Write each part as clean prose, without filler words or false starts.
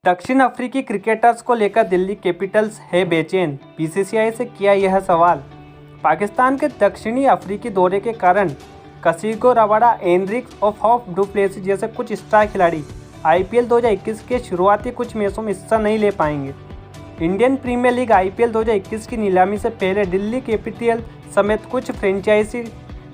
दक्षिण अफ्रीकी क्रिकेटर्स को लेकर दिल्ली कैपिटल्स है बेचैन, बीसीसीआई से किया यह सवाल। पाकिस्तान के दक्षिणी अफ्रीकी दौरे के कारण कसिगो रबाडा, एंड्रिक्स और फॉफ डु प्लेसिस जैसे कुछ स्टार खिलाड़ी आईपीएल 2021 के शुरुआती कुछ मैचों में हिस्सा नहीं ले पाएंगे। इंडियन प्रीमियर लीग आईपीएल 2021 की नीलामी से पहले दिल्ली कैपिटल समेत कुछ फ्रेंचाइजी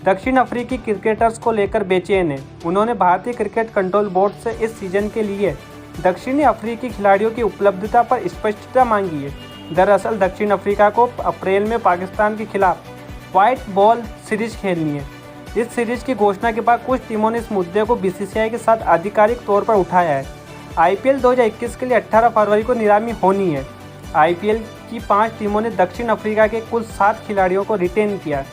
दक्षिण अफ्रीकी क्रिकेटर्स को लेकर बेचैन है। उन्होंने भारतीय क्रिकेट कंट्रोल बोर्ड से इस सीजन के लिए दक्षिणी अफ्रीकी खिलाड़ियों की उपलब्धता पर स्पष्टता मांगी है। दरअसल दक्षिण अफ्रीका को अप्रैल में पाकिस्तान के खिलाफ व्हाइट बॉल सीरीज खेलनी है। इस सीरीज की घोषणा के बाद कुछ टीमों ने इस मुद्दे को बीसीसीआई के साथ आधिकारिक तौर पर उठाया है। आईपीएल 2021 के लिए 18 फरवरी को नीलामी होनी है। आईपीएल की 5 टीमों ने दक्षिण अफ्रीका के कुल 7 खिलाड़ियों को रिटेन किया।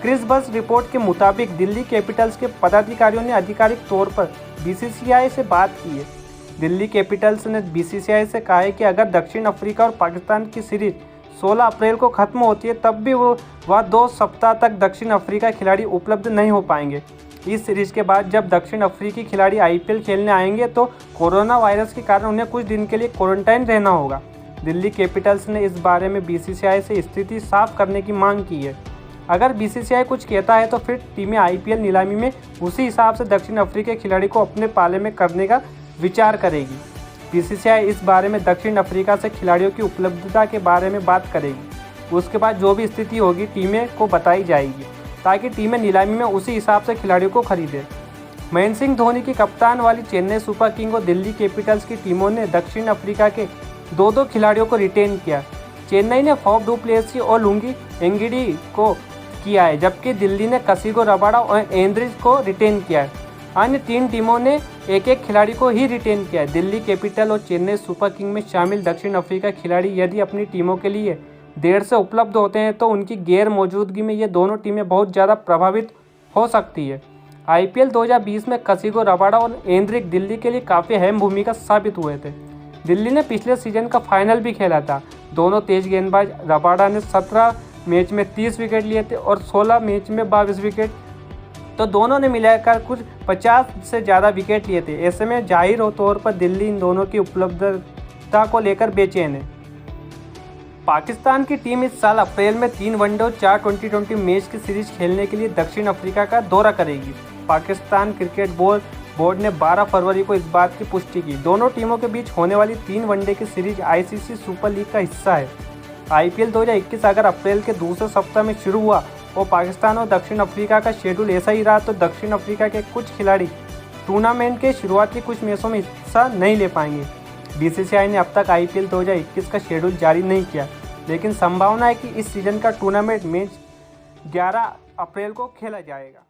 क्रिस बस रिपोर्ट के मुताबिक दिल्ली कैपिटल्स के पदाधिकारियों ने आधिकारिक तौर पर बीसीसीआई से बात की है। दिल्ली कैपिटल्स ने बीसीसीआई से कहा है कि अगर दक्षिण अफ्रीका और पाकिस्तान की सीरीज 16 अप्रैल को खत्म होती है तब भी वह 2 सप्ताह तक दक्षिण अफ्रीका खिलाड़ी उपलब्ध नहीं हो पाएंगे। इस सीरीज के बाद जब दक्षिण अफ्रीकी खिलाड़ी आईपीएल खेलने आएंगे तो कोरोना वायरस के कारण उन्हें कुछ दिन के लिए क्वारंटाइन रहना होगा। दिल्ली कैपिटल्स ने इस बारे में बीसीसीआई से स्थिति साफ करने की मांग की है। अगर बीसीसीआई कुछ कहता है तो फिर टीमें आईपीएल नीलामी में उसी हिसाब से दक्षिण अफ्रीकी खिलाड़ी को अपने पाले में करने का विचार करेगी। बीसीसीआई इस बारे में दक्षिण अफ्रीका से खिलाड़ियों की उपलब्धता के बारे में बात करेगी। उसके बाद जो भी स्थिति होगी टीमें को बताई जाएगी ताकि टीमें नीलामी में उसी हिसाब से खिलाड़ियों को खरीदें। महेंद्र सिंह धोनी की कप्तान वाली चेन्नई सुपर किंग और दिल्ली कैपिटल्स की टीमों ने दक्षिण अफ्रीका के 2 खिलाड़ियों को रिटेन किया। चेन्नई ने फॉफ डु प्लेसिस और लुंगी एंगिडी को किया है, जबकि दिल्ली ने कसिगो रबाडा और एंड्रिक्स को रिटेन किया है। अन्य 3 टीमों ने एक खिलाड़ी को ही रिटेन किया है। दिल्ली कैपिटल और चेन्नई सुपर किंग में शामिल दक्षिण अफ्रीका खिलाड़ी यदि अपनी टीमों के लिए देर से उपलब्ध होते हैं तो उनकी गैर मौजूदगी में ये दोनों टीमें बहुत ज़्यादा प्रभावित हो सकती है। आईपीएल 2020 में कसिगो रबाडा और एंड्रिक दिल्ली के लिए काफ़ी अहम भूमिका साबित हुए थे। दिल्ली ने पिछले सीजन का फाइनल भी खेला था। दोनों तेज गेंदबाज रबाडा ने 17 मैच में 30 विकेट लिए थे और 16 मैच में 22 विकेट, तो दोनों ने मिलाकर कुछ 50 से ज़्यादा विकेट लिए थे। ऐसे में जाहिर तौर पर दिल्ली इन दोनों की उपलब्धता को लेकर बेचैन है। पाकिस्तान की टीम इस साल अप्रैल में 3 वनडे और 4 T20 मैच की सीरीज खेलने के लिए दक्षिण अफ्रीका का दौरा करेगी। पाकिस्तान क्रिकेट बोर्ड ने 12 फरवरी को इस बात की पुष्टि की। दोनों टीमों के बीच होने वाली 3 वनडे की सीरीज आईसीसी सुपर लीग का हिस्सा है। आईपीएल 2021 अगर अप्रैल के दूसरे सप्ताह में शुरू हुआ और पाकिस्तान और दक्षिण अफ्रीका का शेड्यूल ऐसा ही रहा तो दक्षिण अफ्रीका के कुछ खिलाड़ी टूर्नामेंट के शुरुआती कुछ मैचों में हिस्सा नहीं ले पाएंगे। बीसीसीआई ने अब तक आईपीएल 2021 का शेड्यूल जारी नहीं किया, लेकिन संभावना है कि इस सीजन का टूर्नामेंट मैच 11 अप्रैल को खेला जाएगा।